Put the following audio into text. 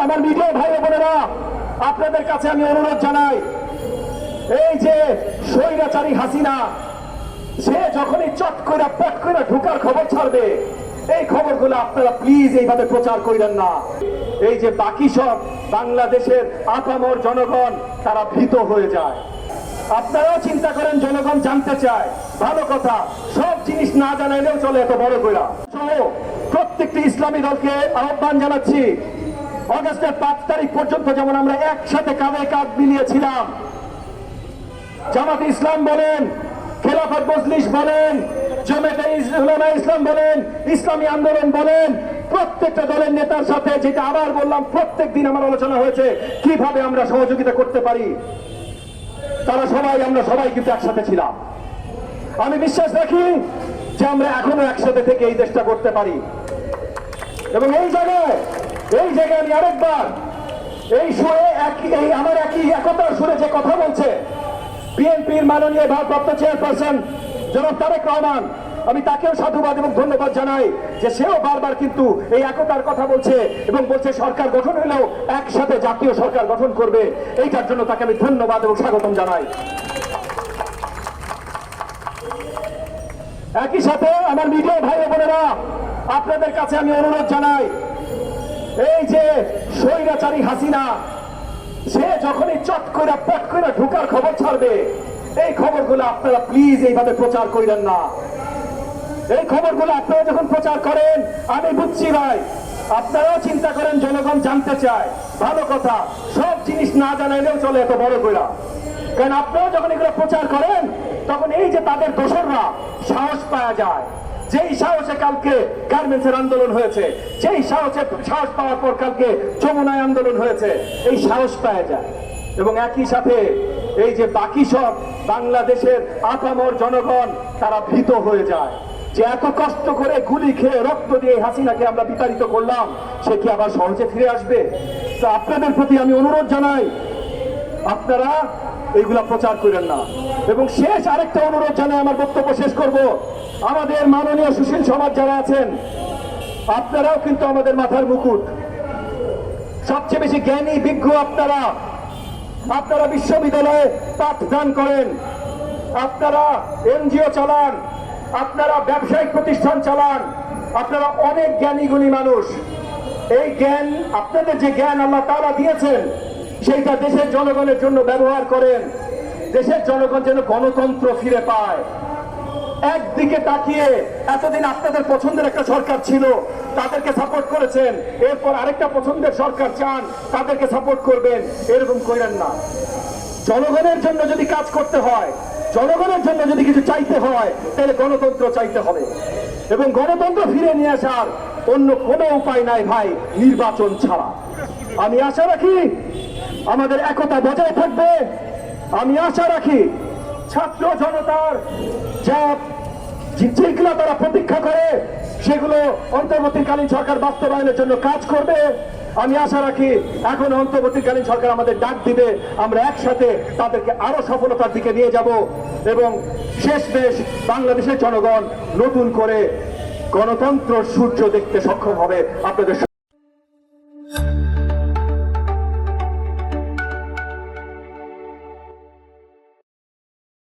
আমার মিডিয়া ভাই বোনেরা, আপনাদের কাছে আমি অনুরোধ জানাই, এই যে স্বৈরাচারী হাসিনা, সে যখনই চট করে পট করে ঢুকার খবর ছাড়বে, এই খবরগুলো আপনারা প্লিজ এইভাবে প্রচার করেন না। এই যে বাকি সব বাংলাদেশের আপামর জনগণ তারা ভীত হয়ে যায়। আপনারাও চিন্তা করেন, জনগণ জানতে চায়, ভালো কথা, সব জিনিস না জানাইলেও চলে এত বড় কইরা। প্রত্যেকটি ইসলামী দলকে আহ্বান জানাচ্ছি, অগাস্টের 5 তারিখ পর্যন্ত যেমন আমরা একসাথে কাঁধে কাঁধ মিলিয়েছিলাম, জামাতে ইসলাম বলেন, খেলাফত মজলিস বলেন, জামাতে উলামা ইসলাম বলেন, ইসলামী আন্দোলন বলেন, প্রত্যেকটা দলের নেতার সাথে, যেটা আবার বললাম, প্রত্যেক দিন আমার আলোচনা হয়েছে কিভাবে আমরা সহযোগিতা করতে পারি। আমরা সবাই কিন্তু একসাথে ছিলাম। আমি বিশ্বাস রাখি যে আমরা এখনো একসাথে থেকে এই দেশটা করতে পারি। এবং এই জায়গায় আমি আরেকবার এই সুরে আমার একতার সুরে যে কথা বলছে বিএনপির মাননীয় ভারপ্রাপ্ত চেয়ারপারসন জনাব তারেক রহমান, আমি তাকেও সাধুবাদ এবং ধন্যবাদ জানাই যে সেও বারবার কিন্তু এই একতার কথা বলছে এবং বলছে সরকার গঠন হলেও একসাথে জাতীয় সরকার গঠন করবে। এইটার জন্য তাকে আমি ধন্যবাদ এবং স্বাগতম জানাই। একই সাথে আমার মিডিয়া ভাই বোনেরা, আপনাদের কাছে আমি অনুরোধ জানাই, এই যে স্বৈরাচারী হাসিনা, সে যখনই চট করে পট করে ঢুকার খবর ছাড়বে, এই খবরগুলো আপনারা প্লিজ এইভাবে প্রচার করেন না। এই খবরগুলো আপনারা যখন প্রচার করেন, আমি বুঝছি ভাই, আপনারাও চিন্তা করেন, জনগণ জানতে চায়, ভালো কথা, সব জিনিস না জানাইলেও চলে এত বড় কইরা। কারণ আপনারা যখন এগুলো প্রচার করেন, তখন এই যে তাদের দোসররা সাহস পাওয়া যায়, যেই সাহসে কালকে গার্মেন্টসের আন্দোলন হয়েছে, যেই সাহস পাওয়ার পর কালকে যমুনায় আন্দোলন হয়েছে, এই সাহস পাওয়া যায়। এবং একই সাথে এই যে বাকি সব বাংলাদেশের আপামর জনগণ তারা ভীত হয়ে যায় যে এত কষ্ট করে গুলি খেয়ে রক্ত দিয়ে হাসিনাকে আমরা বিতাড়িত করলাম, সে কি আবার সহজে ফিরে আসবে? তো আপনাদের প্রতি আমি অনুরোধ জানাই, আপনারা এইগুলা প্রচার করেন না। এবং শেষ আরেকটা অনুরোধ জানাই, আমার বক্তব্য শেষ করব, আমাদের মাননীয় সুশীল সমাজ যারা আছেন, আপনারাও কিন্তু আমাদের মাথার মুকুট, সবচেয়ে বেশি জ্ঞানী বিজ্ঞ আপনারা বিশ্ববিদ্যালয়ে পাঠদান করেন, আপনারা এনজিও চালান, আপনারা ব্যবসায়িক প্রতিষ্ঠান চালান, আপনারা অনেক জ্ঞানী গুণী মানুষ। এই জ্ঞান, আপনাদের যে জ্ঞান আল্লাহ তাআলা দিয়েছেন, সেইটা দেশের জনগণের জন্য ব্যবহার করেন। দেশের জনগণ যেন গণতন্ত্র ফিরে পায়। একদিকে তাকিয়ে এতদিন আপনাদের পছন্দের একটা সরকার ছিল, তাদেরকে সাপোর্ট করেছেন, এরপর আরেকটা পছন্দের সরকার চান, তাদেরকে সাপোর্ট করবেন, এরকম করেন না। জনগণের জন্য যদি কাজ করতে হয়, জনগণের জন্য যদি কিছু চাইতে হয়, তাহলে গণতন্ত্র চাইতে হবে। এবং গণতন্ত্র ফিরে নিয়ে আসার অন্য কোনো উপায় নাই ভাই, নির্বাচন ছাড়া। আমি আশা রাখি আমাদের একতা বজায় থাকবে। আমি আশা রাখি ছাত্র জনতার যেগুলো তারা প্রতীক্ষা করে, সেগুলো অন্তর্বর্তীকালীন সরকার বাস্তবায়নের জন্য কাজ করবে। আমি আশা রাখি এখন অন্তর্বর্তীকালীন সরকার আমাদের ডাক দিবে, আমরা একসাথে তাদেরকে আরো সফলতার দিকে নিয়ে যাব এবং শেষমেশ বাংলাদেশের জনগণ নতুন করে গণতন্ত্র সূর্য দেখতে সক্ষম হবে। আপনাদের